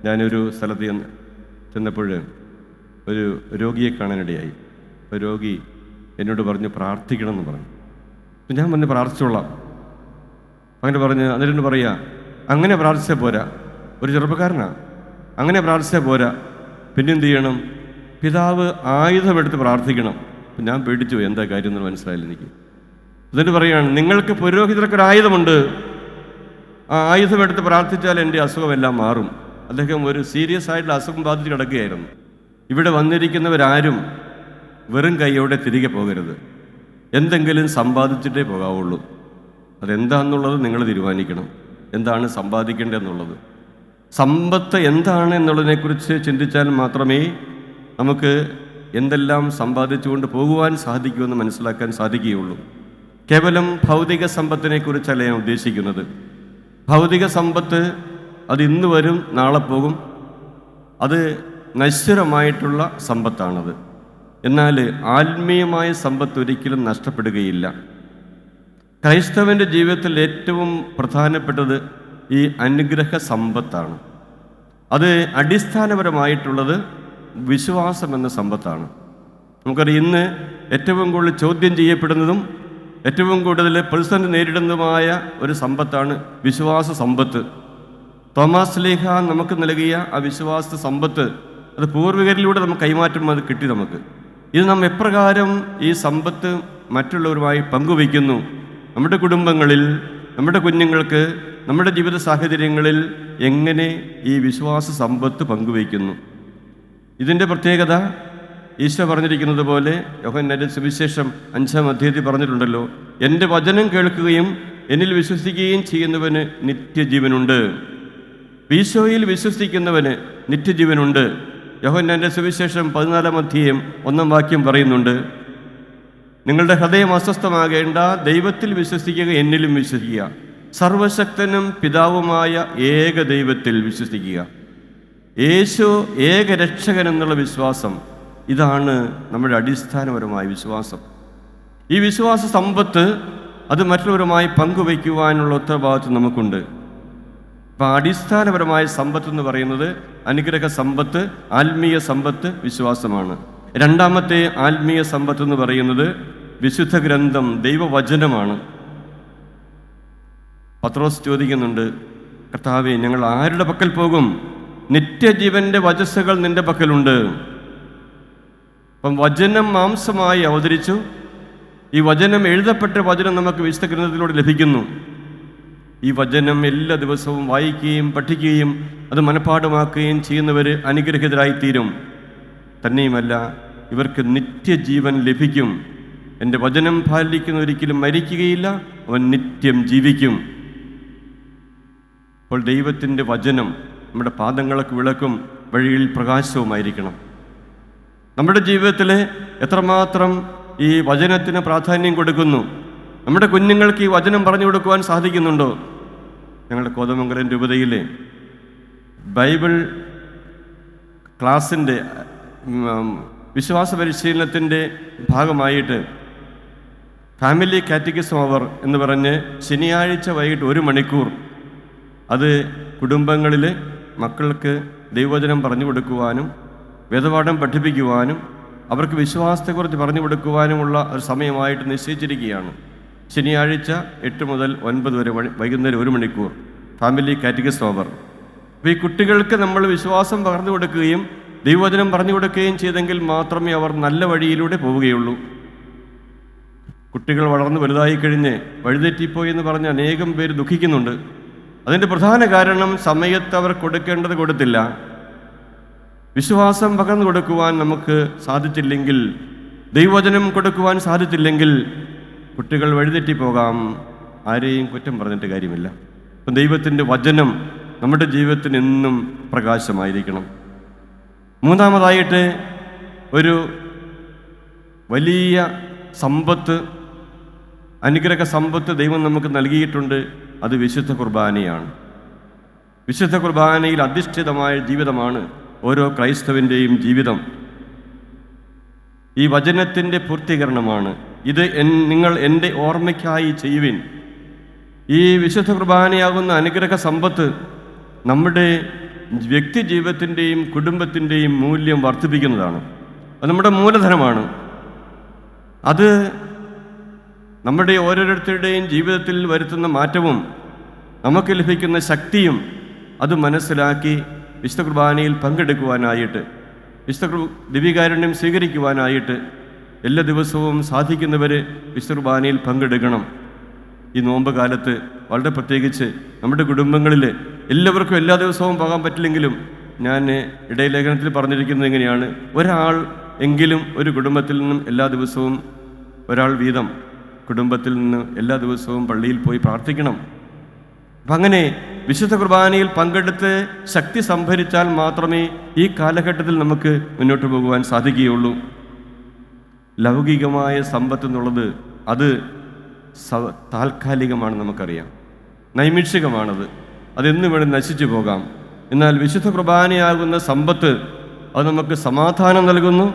ഞാനൊരു സ്ഥലത്ത് ചെന്നപ്പോൾ ഒരു രോഗിയെ കാണാനിടയായി. ഒരു രോഗി എന്നോട് പറഞ്ഞു പ്രാർത്ഥിക്കണം എന്ന് പറഞ്ഞു. അപ്പം ഞാൻ പറഞ്ഞു പ്രാർത്ഥിച്ചോളാം. അങ്ങനെ പറഞ്ഞ് എന്നിട്ട് പറയുക, അങ്ങനെ പ്രാർത്ഥിച്ചാൽ പോരാ, ഒരു ചെറുപ്പക്കാരനാണ്, അങ്ങനെ പ്രാർത്ഥിച്ചാൽ പോരാ, പിന്നെന്ത് ചെയ്യണം? പിതാവ് ആയുധമെടുത്ത് പ്രാർത്ഥിക്കണം. അപ്പം ഞാൻ പേടിച്ചു പോയി, എന്താ കാര്യം എന്ന് മനസ്സിലായില്ല എനിക്ക്. എന്നിട്ട് പറയുകയാണ്, നിങ്ങൾക്ക് പുരോഹിതർക്കൊരു ആയുധമുണ്ട്, ആ ആയുധമെടുത്ത് പ്രാർത്ഥിച്ചാൽ എൻ്റെ അസുഖമെല്ലാം മാറും. അദ്ദേഹം ഒരു സീരിയസ് ആയിട്ടുള്ള അസുഖം ബാധിച്ച് കിടക്കുകയായിരുന്നു. ഇവിടെ വന്നിരിക്കുന്നവരാരും വെറും കൈയോടെ തിരികെ പോകരുത്, എന്തെങ്കിലും സമ്പാദിച്ചിട്ടേ പോകാവുള്ളൂ. അതെന്താണെന്നുള്ളത് നിങ്ങൾ തീരുമാനിക്കണം, എന്താണ് സമ്പാദിക്കേണ്ടതെന്നുള്ളത്. സമ്പത്ത് എന്താണ് എന്നുള്ളതിനെക്കുറിച്ച് ചിന്തിച്ചാൽ മാത്രമേ നമുക്ക് എന്തെല്ലാം സമ്പാദിച്ചുകൊണ്ട് പോകുവാൻ സാധിക്കുമെന്ന് മനസ്സിലാക്കാൻ സാധിക്കുകയുള്ളൂ. കേവലം ഭൗതിക സമ്പത്തിനെക്കുറിച്ചല്ല ഞാൻ ഉദ്ദേശിക്കുന്നത്. ഭൗതിക സമ്പത്ത് അത് ഇന്ന് വരും, നാളെ പോകും, അത് നശ്വരമായിട്ടുള്ള സമ്പത്താണത്. എന്നാൽ ആത്മീയമായ സമ്പത്ത് ഒരിക്കലും നഷ്ടപ്പെടുകയില്ല. ക്രൈസ്തവൻ്റെ ജീവിതത്തിൽ ഏറ്റവും പ്രധാനപ്പെട്ടത് ഈ അനുഗ്രഹ സമ്പത്താണ്. അത് അടിസ്ഥാനപരമായിട്ടുള്ളത് വിശ്വാസം എന്ന സമ്പത്താണ്. നമുക്കറിയാം, ഇന്ന് ഏറ്റവും കൂടുതൽ ചോദ്യം ചെയ്യപ്പെടുന്നതും ഏറ്റവും കൂടുതൽ പ്രതിസന്ധി നേരിടുന്നതുമായ ഒരു സമ്പത്താണ് വിശ്വാസ സമ്പത്ത്. തോമാസ് ശ്ലീഹ നമുക്ക് നൽകിയ ആ വിശ്വാസ സമ്പത്ത് അത് പൂർവികരിലൂടെ നമുക്ക് കൈമാറ്റം അത് കിട്ടി നമുക്ക്. ഇത് നാം എപ്രകാരം ഈ സമ്പത്ത് മറ്റുള്ളവരുമായി പങ്കുവയ്ക്കുന്നു, നമ്മുടെ കുടുംബങ്ങളിൽ, നമ്മുടെ കുഞ്ഞുങ്ങൾക്ക്, നമ്മുടെ ജീവിത സാഹചര്യങ്ങളിൽ എങ്ങനെ ഈ വിശ്വാസ സമ്പത്ത് പങ്കുവയ്ക്കുന്നു. ഇതിൻ്റെ പ്രത്യേകത ഈശോ പറഞ്ഞിരിക്കുന്നത് പോലെ യോഹന്നാന്റെ സുവിശേഷം 5-ാം അധ്യായത്തിൽ പറഞ്ഞിട്ടുണ്ടല്ലോ, എൻ്റെ വചനം കേൾക്കുകയും എന്നിൽ വിശ്വസിക്കുകയും ചെയ്യുന്നവന് നിത്യജീവനുണ്ട്. ഈശോയിൽ വിശ്വസിക്കുന്നവന് നിത്യജീവനുണ്ട്. യോഹന്നാന്റെ സുവിശേഷം 14-ാം അധ്യായം 1-ാം വാക്യം പറയുന്നുണ്ട്, നിങ്ങളുടെ ഹൃദയം അസ്വസ്ഥമാകേണ്ട, ദൈവത്തിൽ വിശ്വസിക്കുക, എന്നിലും വിശ്വസിക്കുക. സർവശക്തനും പിതാവുമായ ഏക ദൈവത്തിൽ വിശ്വസിക്കുക. യേശു ഏക രക്ഷകൻ എന്നുള്ള വിശ്വാസം, ഇതാണ് നമ്മുടെ അടിസ്ഥാനപരമായ വിശ്വാസം. ഈ വിശ്വാസ സമ്പത്ത് അത് മറ്റുള്ളവരുമായി പങ്കുവയ്ക്കുവാനുള്ള ഉത്തരവാദിത്വം നമുക്കുണ്ട്. അപ്പം അടിസ്ഥാനപരമായ സമ്പത്ത് എന്ന് പറയുന്നത് അനുഗ്രഹ സമ്പത്ത്, ആത്മീയ സമ്പത്ത്, വിശ്വാസമാണ്. രണ്ടാമത്തെ ആത്മീയ സമ്പത്ത് എന്ന് പറയുന്നത് വിശുദ്ധ ഗ്രന്ഥം, ദൈവവചനമാണ്. പത്രോസ് ചോദിക്കുന്നുണ്ട്, കർത്താവേ, ഞങ്ങൾ ആരുടെ പക്കൽ പോകും? നിത്യജീവന്റെ വചസ്സുകൾ നിന്റെ പക്കലുണ്ട്. അപ്പം വചനം മാംസമായി അവതരിച്ചു. ഈ വചനം, എഴുതപ്പെട്ട വചനം നമുക്ക് വിശുദ്ധ ഗ്രന്ഥത്തിലൂടെ ലഭിക്കുന്നു. ഈ വചനം എല്ലാ ദിവസവും വായിക്കുകയും പഠിക്കുകയും അത് മനഃപ്പാഠമാക്കുകയും ചെയ്യുന്നവർ അനുഗ്രഹിതരായിത്തീരും. തന്നെയുമല്ല, ഇവർക്ക് നിത്യജീവൻ ലഭിക്കും. എൻ്റെ വചനം പാലിക്കുന്ന ഒരിക്കലും മരിക്കുകയില്ല, അവൻ നിത്യം ജീവിക്കും. അപ്പോൾ ദൈവത്തിൻ്റെ വചനം നമ്മുടെ പാദങ്ങൾക്ക് വിളക്കും, വഴിയിൽ പ്രകാശവുമായിരിക്കണം. നമ്മുടെ ജീവിതത്തിൽ എത്രമാത്രം ഈ വചനത്തിന് പ്രാധാന്യം കൊടുക്കുന്നു, നമ്മുടെ കുഞ്ഞുങ്ങൾക്ക് ഈ വചനം പറഞ്ഞു കൊടുക്കുവാൻ സാധിക്കുന്നുണ്ടോ? ഞങ്ങളുടെ കോതമംഗലം രൂപതയിലെ ബൈബിൾ ക്ലാസിൻ്റെ വിശ്വാസ പരിശീലനത്തിൻ്റെ ഭാഗമായിട്ട് ഫാമിലി കാറ്റക്കിസം അവർ എന്ന് പറഞ്ഞ് ശനിയാഴ്ച വൈകിട്ട് 1 മണിക്കൂർ അത് കുടുംബങ്ങളിൽ മക്കൾക്ക് ദൈവവചനം പറഞ്ഞു കൊടുക്കുവാനും വേദപാഠം പഠിപ്പിക്കുവാനും അവർക്ക് വിശ്വാസത്തെക്കുറിച്ച് പറഞ്ഞു കൊടുക്കുവാനുമുള്ള ഒരു സമയമായിട്ട് നിശ്ചയിച്ചിരിക്കുകയാണ്. ശനിയാഴ്ച 8 മുതൽ 9 വരെ വൈകുന്നേരം 1 മണിക്കൂർ ഫാമിലി കാറ്റക്കിസം അവർ. അപ്പോൾ ഈ കുട്ടികൾക്ക് നമ്മൾ വിശ്വാസം പകർന്നു കൊടുക്കുകയും ദൈവവചനം പറഞ്ഞു കൊടുക്കുകയും ചെയ്തെങ്കിൽ മാത്രമേ അവർ നല്ല വഴിയിലൂടെ പോവുകയുള്ളൂ. കുട്ടികൾ വളർന്ന് വലുതായി കഴിഞ്ഞ് വഴിതെറ്റിപ്പോയി എന്ന് പറഞ്ഞ് അനേകം പേര് ദുഃഖിക്കുന്നുണ്ട്. അതിൻ്റെ പ്രധാന കാരണം സമയത്ത് അവർ കൊടുക്കേണ്ടത് കൊടുത്തില്ല. വിശ്വാസം പകർന്നു കൊടുക്കുവാൻ നമുക്ക് സാധിച്ചില്ലെങ്കിൽ, ദൈവവചനം കൊടുക്കുവാൻ സാധിച്ചില്ലെങ്കിൽ കുട്ടികൾ വഴിതെറ്റിപ്പോകാം. ആരെയും കുറ്റം പറഞ്ഞിട്ട് കാര്യമില്ല. അപ്പം ദൈവത്തിൻ്റെ വചനം നമ്മുടെ ജീവിതത്തിന് എന്നും പ്രകാശമായിരിക്കണം. മൂന്നാമതായിട്ട് ഒരു വലിയ സമ്പത്ത്, അനുഗ്രഹ സമ്പത്ത് ദൈവം നമുക്ക് നൽകിയിട്ടുണ്ട്. അത് വിശുദ്ധ കുർബാനയാണ്. വിശുദ്ധ കുർബാനയിൽ അധിഷ്ഠിതമായ ജീവിതമാണ് ഓരോ ക്രൈസ്തവൻ്റെയും ജീവിതം. ഈ വചനത്തിൻ്റെ പൂർത്തീകരണമാണ്. ഇത് നിങ്ങൾ എൻ്റെ ഓർമ്മയ്ക്കായി ചെയ്യുവിൻ. ഈ വിശുദ്ധ കുർബാനയാകുന്ന അനുഗ്രഹ സമ്പത്ത് നമ്മുടെ വ്യക്തി ജീവിതത്തിൻ്റെയും കുടുംബത്തിൻ്റെയും മൂല്യം വർദ്ധിപ്പിക്കുന്നതാണ്. അത് നമ്മുടെ മൂലധനമാണ്. അത് നമ്മുടെ ഓരോരുത്തരുടെയും ജീവിതത്തിൽ വരുത്തുന്ന മാറ്റവും നമുക്ക് ലഭിക്കുന്ന ശക്തിയും അത് മനസ്സിലാക്കി വിശുദ്ധ കുർബാനയിൽ പങ്കെടുക്കുവാനായിട്ട്, വിശുദ്ധ ദിവ്യകാരുണ്യം സ്വീകരിക്കുവാനായിട്ട് എല്ലാ ദിവസവും സാധിക്കുന്നവർ വിശുദ്ധ കുർബാനയിൽ പങ്കെടുക്കണം. ഈ നോമ്പ് കാലത്ത് വളരെ പ്രത്യേകിച്ച് നമ്മുടെ കുടുംബങ്ങളിൽ എല്ലാവർക്കും എല്ലാ ദിവസവും പോകാൻ പറ്റില്ലെങ്കിലും ഞാൻ ഇടയലേഖനത്തിൽ പറഞ്ഞിരിക്കുന്നത് എങ്ങനെയാണ്, ഒരാൾ എങ്കിലും ഒരു കുടുംബത്തിൽ നിന്നും എല്ലാ ദിവസവും ഒരാൾ വീതം കുടുംബത്തിൽ നിന്ന് എല്ലാ ദിവസവും പള്ളിയിൽ പോയി പ്രാർത്ഥിക്കണം. അപ്പം അങ്ങനെ വിശുദ്ധ കുർബാനയിൽ പങ്കെടുത്ത് ശക്തി സംഭരിച്ചാൽ മാത്രമേ ഈ കാലഘട്ടത്തിൽ നമുക്ക് മുന്നോട്ട് പോകുവാൻ സാധിക്കുകയുള്ളൂ. ലൗകികമായ സമ്പത്ത് എന്നുള്ളത് അത് താൽക്കാലികമാണ്, നമുക്കറിയാം, നൈമിഷികമാണത്, അതെന്നും വേണം നശിച്ചു പോകാം. എന്നാൽ വിശുദ്ധ കുർബാനയാകുന്ന സമ്പത്ത് അത് നമുക്ക് സമാധാനം നൽകുന്നു,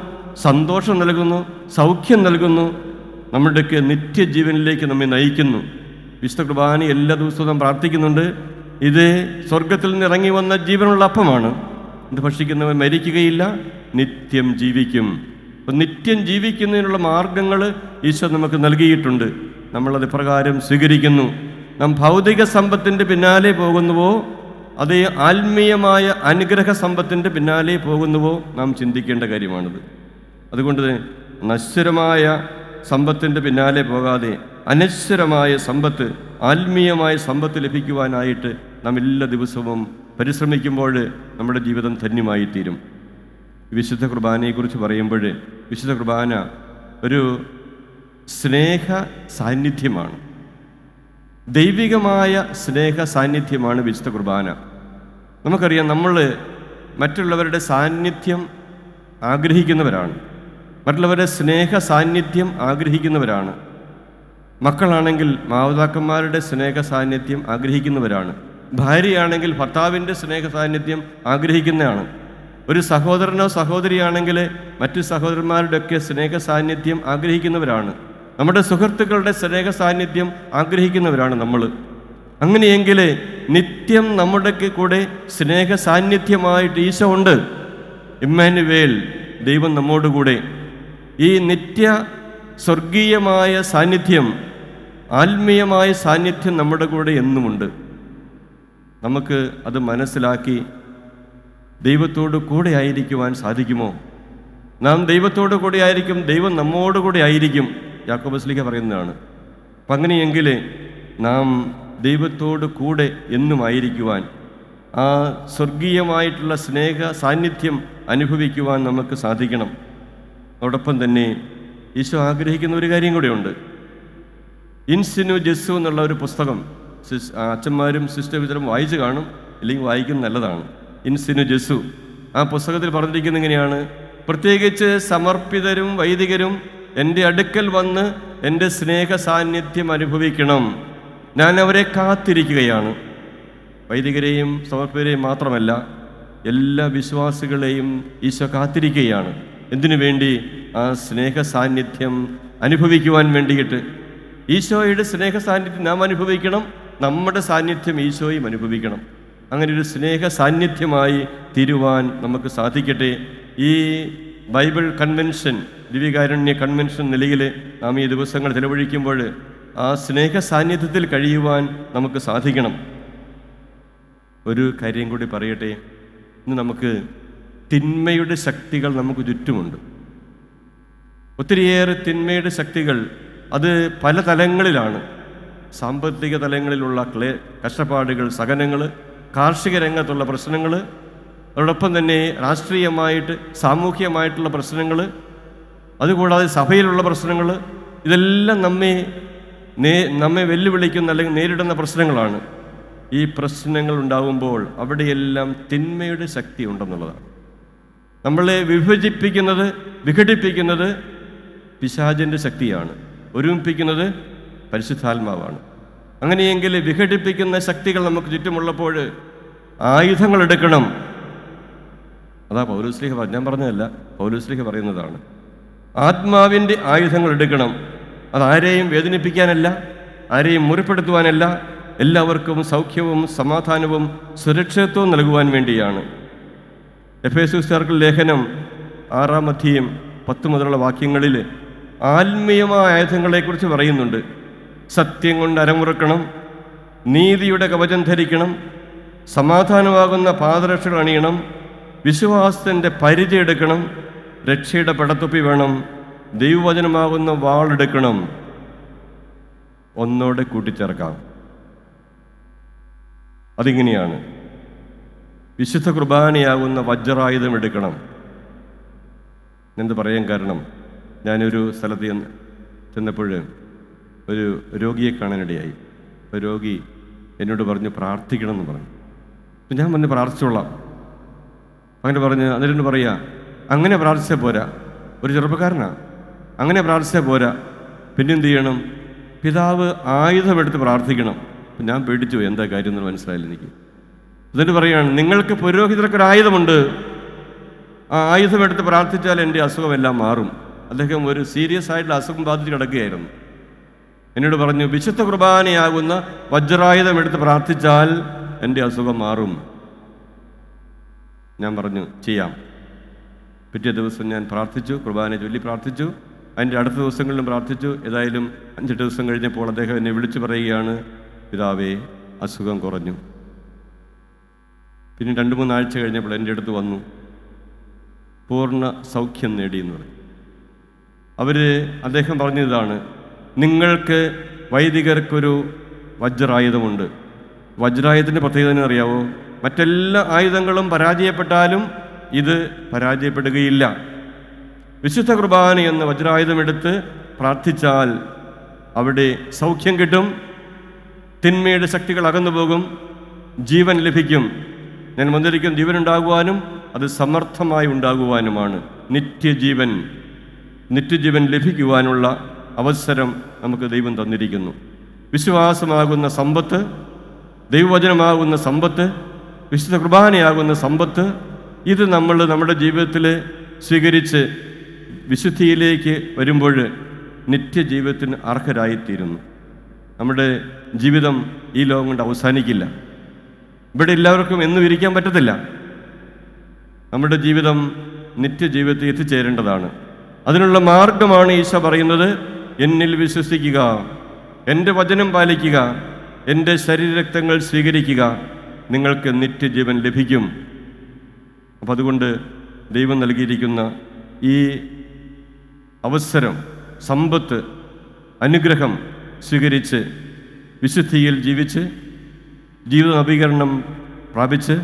സന്തോഷം നൽകുന്നു, സൗഖ്യം നൽകുന്നു, നമ്മുടെയൊക്കെ നിത്യജീവനിലേക്ക് നമ്മെ നയിക്കുന്നു. വിശുദ്ധ കുർബാന എല്ലാ ദിവസവും നാം പ്രാർത്ഥിക്കുന്നുണ്ട്. ഇത് സ്വർഗത്തിൽ നിന്ന് ഇറങ്ങി വന്ന ജീവനുള്ള അപ്പമാണ്. ഇത് ഭക്ഷിക്കുന്നവൻ മരിക്കുകയില്ല, നിത്യം ജീവിക്കും. അപ്പം നിത്യം ജീവിക്കുന്നതിനുള്ള മാർഗങ്ങൾ ഈശോ നമുക്ക് നൽകിയിട്ടുണ്ട്. നമ്മളത് പ്രകാരം സ്വീകരിക്കുന്നു. നാം ഭൗതിക സമ്പത്തിൻ്റെ പിന്നാലെ പോകുന്നുവോ അതേ ആത്മീയമായ അനുഗ്രഹ സമ്പത്തിൻ്റെ പിന്നാലെ പോകുന്നുവോ നാം ചിന്തിക്കേണ്ട കാര്യമാണിത്. അതുകൊണ്ട് നശ്വരമായ സമ്പത്തിൻ്റെ പിന്നാലെ പോകാതെ അനശ്വരമായ സമ്പത്ത്, ആത്മീയമായ സമ്പത്ത് ലഭിക്കുവാനായിട്ട് നാം എല്ലാ ദിവസവും പരിശ്രമിക്കുമ്പോൾ നമ്മുടെ ജീവിതം ധന്യമായിത്തീരും. വിശുദ്ധ കുർബാനയെക്കുറിച്ച് പറയുമ്പോൾ വിശുദ്ധ കുർബാന ഒരു സ്നേഹ സാന്നിധ്യമാണ്, ദൈവികമായ സ്നേഹ സാന്നിധ്യമാണ് വിശുദ്ധ കുർബാന. നമുക്കറിയാം, നമ്മൾ മറ്റുള്ളവരുടെ സാന്നിധ്യം ആഗ്രഹിക്കുന്നവരാണ്, മറ്റുള്ളവരുടെ സ്നേഹ സാന്നിധ്യം ആഗ്രഹിക്കുന്നവരാണ്. മക്കളാണെങ്കിൽ മാതാപിതാക്കന്മാരുടെ സ്നേഹ സാന്നിധ്യം ആഗ്രഹിക്കുന്നവരാണ്. ഭാര്യയാണെങ്കിൽ ഭർത്താവിൻ്റെ സ്നേഹ സാന്നിധ്യം ആഗ്രഹിക്കുന്നതാണ്. ഒരു സഹോദരനോ സഹോദരിയാണെങ്കിൽ മറ്റു സഹോദരന്മാരുടെയൊക്കെ സ്നേഹ സാന്നിധ്യം ആഗ്രഹിക്കുന്നവരാണ്. നമ്മുടെ സുഹൃത്തുക്കളുടെ സ്നേഹ സാന്നിധ്യം ആഗ്രഹിക്കുന്നവരാണ് നമ്മൾ. അങ്ങനെയെങ്കിൽ നിത്യം നമ്മുടെ കൂടെ സ്നേഹ സാന്നിധ്യമായിട്ട് ഈശോ ഉണ്ട്. ഇമ്മാനുവേൽ, ദൈവം നമ്മോടുകൂടെ. ഈ നിത്യ സ്വർഗീയമായ സാന്നിധ്യം, ആത്മീയമായ സാന്നിധ്യം നമ്മുടെ കൂടെ എന്നുമുണ്ട്. നമുക്ക് അത് മനസ്സിലാക്കി ദൈവത്തോട് കൂടെ ആയിരിക്കുവാൻ സാധിക്കുമോ? നാം ദൈവത്തോട് കൂടെ ആയിരിക്കും, ദൈവം നമ്മോട് കൂടെ ആയിരിക്കും. യാക്കോബ് ശ്ലീഹ പറയുന്നതാണ്. അപ്പം അങ്ങനെയെങ്കിൽ നാം ദൈവത്തോട് കൂടെ എന്നുമായിരിക്കുവാൻ, ആ സ്വർഗീയമായിട്ടുള്ള സ്നേഹ സാന്നിധ്യം അനുഭവിക്കുവാൻ നമുക്ക് സാധിക്കണം. അതോടൊപ്പം തന്നെ ഈശോ ആഗ്രഹിക്കുന്ന ഒരു കാര്യം കൂടെയുണ്ട്. ഇൻസിനു ജെസ്സു എന്നുള്ള ഒരു പുസ്തകം അച്ഛന്മാരും സിസ്റ്റേഴ്സും വായിച്ചു കാണും, അല്ലെങ്കിൽ വായിക്കുന്നത് നല്ലതാണ്. ഇൻസിനു ജെസ്സു, ആ പുസ്തകത്തിൽ പറഞ്ഞിരിക്കുന്നത് ഇങ്ങനെയാണ്: പ്രത്യേകിച്ച് സമർപ്പിതരും വൈദികരും എൻ്റെ അടുക്കൽ വന്ന് എൻ്റെ സ്നേഹ സാന്നിധ്യം അനുഭവിക്കണം. ഞാൻ അവരെ കാത്തിരിക്കുകയാണ്. വൈദികരെയും സമർപ്പിതരെയും മാത്രമല്ല, എല്ലാ വിശ്വാസികളെയും ഈശോ കാത്തിരിക്കുകയാണ്. എന്തിനു വേണ്ടി? ആ സ്നേഹ സാന്നിധ്യം അനുഭവിക്കുവാൻ വേണ്ടിയിട്ട്. ഈശോയുടെ സ്നേഹ സാന്നിധ്യം നാം അനുഭവിക്കണം, നമ്മുടെ സാന്നിധ്യം ഈശോയും അനുഭവിക്കണം. അങ്ങനെ ഒരു സ്നേഹ സാന്നിധ്യമായി തീരുവാൻ നമുക്ക് സാധിക്കട്ടെ. ഈ ബൈബിൾ കൺവെൻഷൻ, ദിവ്യകാരുണ്യ കൺവെൻഷൻ നിലയിൽ നാം ഈ ദിവസങ്ങൾ ചെലവഴിക്കുമ്പോൾ ആ സ്നേഹ സാന്നിധ്യത്തിൽ കഴിയുവാൻ നമുക്ക് സാധിക്കണം. ഒരു കാര്യം കൂടി പറയട്ടെ. ഇന്ന് നമുക്ക് തിന്മയുടെ ശക്തികൾ നമുക്ക് ചുറ്റുമുണ്ട്. ഒത്തിരിയേറെ തിന്മയുടെ ശക്തികൾ. അത് പല തലങ്ങളിലാണ്. സാമ്പത്തിക തലങ്ങളിലുള്ള കഷ്ടപ്പാടുകൾ, സഹനങ്ങൾ, കാർഷിക രംഗത്തുള്ള പ്രശ്നങ്ങൾ, അതോടൊപ്പം തന്നെ രാഷ്ട്രീയമായിട്ട് സാമൂഹ്യമായിട്ടുള്ള പ്രശ്നങ്ങൾ, അതുകൂടാതെ സഭയിലുള്ള പ്രശ്നങ്ങൾ, ഇതെല്ലാം നമ്മെ വെല്ലുവിളിക്കുന്ന അല്ലെങ്കിൽ നേരിടുന്ന പ്രശ്നങ്ങളാണ്. ഈ പ്രശ്നങ്ങൾ ഉണ്ടാകുമ്പോൾ അവിടെയെല്ലാം തിന്മയുടെ ശക്തി ഉണ്ടെന്നുള്ളതാണ്. നമ്മളെ വിഘടിപ്പിക്കുന്നത് പിശാചിൻ്റെ ശക്തിയാണ്, ഒരുമിപ്പിക്കുന്നത് പരിശുദ്ധാത്മാവാണ്. അങ്ങനെയെങ്കിൽ വിഘടിപ്പിക്കുന്ന ശക്തികൾ നമുക്ക് ചുറ്റുമുള്ളപ്പോൾ ആയുധങ്ങൾ എടുക്കണം. അതാ പൗലോസ് ശ്ലീഹ, ഞാൻ പറഞ്ഞതല്ല, പൗലോസ് ശ്ലീഹ പറയുന്നതാണ്. ആത്മാവിൻ്റെ ആയുധങ്ങൾ എടുക്കണം. അതാരെയും വേദനിപ്പിക്കാനല്ല, ആരെയും മുറിപ്പെടുത്തുവാനല്ല, എല്ലാവർക്കും സൗഖ്യവും സമാധാനവും സുരക്ഷിതത്വവും നൽകുവാൻ വേണ്ടിയാണ്. എഫേസ്യർക്കുള്ള ലേഖനം 6 അധ്യായം 10 മുതലുള്ള വാക്യങ്ങളിൽ ആത്മീയമായ ആയുധങ്ങളെക്കുറിച്ച് പറയുന്നുണ്ട്. സത്യം കൊണ്ട് അരമുറുക്കണം, നീതിയുടെ കവചം ധരിക്കണം, സമാധാനമാകുന്ന പാദരക്ഷകൾ അണിയണം, വിശ്വാസത്തിൻ്റെ പരിചയം എടുക്കണം, രക്ഷയുടെ പടത്തൊപ്പി വേണം, ദൈവവചനമാകുന്ന വാളെടുക്കണം. ഒന്നോടെ കൂട്ടിച്ചേർക്കാം. അതിങ്ങനെയാണ്: വിശുദ്ധ കുർബാനയാകുന്ന വജ്രായുധം എടുക്കണം. എന്ത് പറയാൻ കാരണം, ഞാനൊരു സ്ഥലത്ത് ചെന്നപ്പോൾ ഒരു രോഗിയെ കാണാനിടയായി. അപ്പോൾ രോഗി എന്നോട് പറഞ്ഞു പ്രാർത്ഥിക്കണം എന്ന് പറഞ്ഞു. അപ്പം ഞാൻ പറഞ്ഞു പ്രാർത്ഥിച്ചോളാം. അങ്ങനെ പറഞ്ഞ് എന്നിട്ട് പറയുക, അങ്ങനെ പ്രാർത്ഥിച്ചാൽ പോരാ, ഒരു ചെറുപ്പക്കാരനാണ്, അങ്ങനെ പ്രാർത്ഥിച്ചാൽ പോരാ, പിന്നെന്ത് ചെയ്യണം? പിതാവ് ആയുധമെടുത്ത് പ്രാർത്ഥിക്കണം. അപ്പം ഞാൻ പേടിച്ചു, എന്താ കാര്യം എന്ന് മനസ്സിലായില്ല എനിക്ക്. എന്നിട്ട് പറയുകയാണ്, നിങ്ങൾക്ക് പുരോഹിതർക്കൊരു ആയുധമുണ്ട്, ആ ആയുധമെടുത്ത് പ്രാർത്ഥിച്ചാൽ എൻ്റെ അസുഖമെല്ലാം മാറും. അദ്ദേഹം ഒരു സീരിയസ് ആയിട്ടുള്ള അസുഖം ബാധിച്ച് കിടക്കുകയായിരുന്നു. എന്നോട് പറഞ്ഞു, വിശുദ്ധ കുർബാനയാകുന്ന വജ്രായുധം എടുത്ത് പ്രാർത്ഥിച്ചാൽ എൻ്റെ അസുഖം മാറും. ഞാൻ പറഞ്ഞു ചെയ്യാം. പിറ്റേ ദിവസം ഞാൻ പ്രാർത്ഥിച്ചു, കുർബാന ചൊല്ലി പ്രാർത്ഥിച്ചു. അതിൻ്റെ അടുത്ത ദിവസങ്ങളിലും പ്രാർത്ഥിച്ചു. ഏതായാലും 5 ദിവസം കഴിഞ്ഞപ്പോൾ അദ്ദേഹം എന്നെ വിളിച്ചു പറയുകയാണ്, പിതാവേ, അസുഖം കുറഞ്ഞു. പിന്നെ 2-3 ആഴ്ച കഴിഞ്ഞപ്പോൾ എൻ്റെ അടുത്ത് വന്നു, പൂർണ്ണ സൗഖ്യം നേടിയെന്ന് പറയും. അദ്ദേഹം പറഞ്ഞതാണ്, നിങ്ങൾക്ക് വൈദികർക്കൊരു വജ്രായുധമുണ്ട്. വജ്രായുധത്തിൻ്റെ പ്രത്യേകത അറിയാവോ? മറ്റെല്ലാ ആയുധങ്ങളും പരാജയപ്പെട്ടാലും ഇത് പരാജയപ്പെടുകയില്ല. വിശുദ്ധ കുർബാന എന്ന വജ്രായുധമെടുത്ത് പ്രാർത്ഥിച്ചാൽ അവിടെ സൗഖ്യം കിട്ടും, തിന്മയുടെ ശക്തികൾ അകന്നു പോകും, ജീവൻ ലഭിക്കും. ഞാൻ വന്നിരിക്കും ജീവൻ ഉണ്ടാകുവാനും അത് സമർത്ഥമായി ഉണ്ടാകുവാനുമാണ്. നിത്യജീവൻ ലഭിക്കുവാനുള്ള അവസരം നമുക്ക് ദൈവം തന്നിരിക്കുന്നു. വിശ്വാസമാകുന്ന സമ്പത്ത്, ദൈവവചനമാകുന്ന സമ്പത്ത്, വിശുദ്ധ കുർബാനയാകുന്ന സമ്പത്ത്, ഇത് നമ്മൾ നമ്മുടെ ജീവിതത്തിൽ സ്വീകരിച്ച് വിശുദ്ധിയിലേക്ക് വരുമ്പോൾ നിത്യജീവിതത്തിന് അർഹരായിത്തീരുന്നു. നമ്മുടെ ജീവിതം ഈ ലോകം കൊണ്ട് അവസാനിക്കില്ല. ഇവിടെ എല്ലാവർക്കും എന്നും ഇരിക്കാൻ പറ്റത്തില്ല. നമ്മുടെ ജീവിതം നിത്യജീവിതത്തിൽ എത്തിച്ചേരേണ്ടതാണ്. അതിനുള്ള മാർഗമാണ് ഈശോ പറയുന്നത്, എന്നിൽ വിശ്വസിക്കുക, എൻ്റെ വചനം പാലിക്കുക, എൻ്റെ ശരീരരക്തങ്ങൾ സ്വീകരിക്കുക, നിങ്ങൾക്ക് നിത്യജീവൻ ലഭിക്കും. അപ്പം അതുകൊണ്ട് ദൈവം നൽകിയിരിക്കുന്ന ഈ അവസരം, സമ്പത്ത്, അനുഗ്രഹം സ്വീകരിച്ച് വിശുദ്ധിയിൽ ജീവിച്ച് ജീവിത നവീകരണം പ്രാപിച്ച്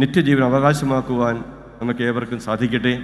നിത്യജീവൻ അവകാശമാക്കുവാൻ നമുക്ക് ഏവർക്കും സാധിക്കട്ടെ.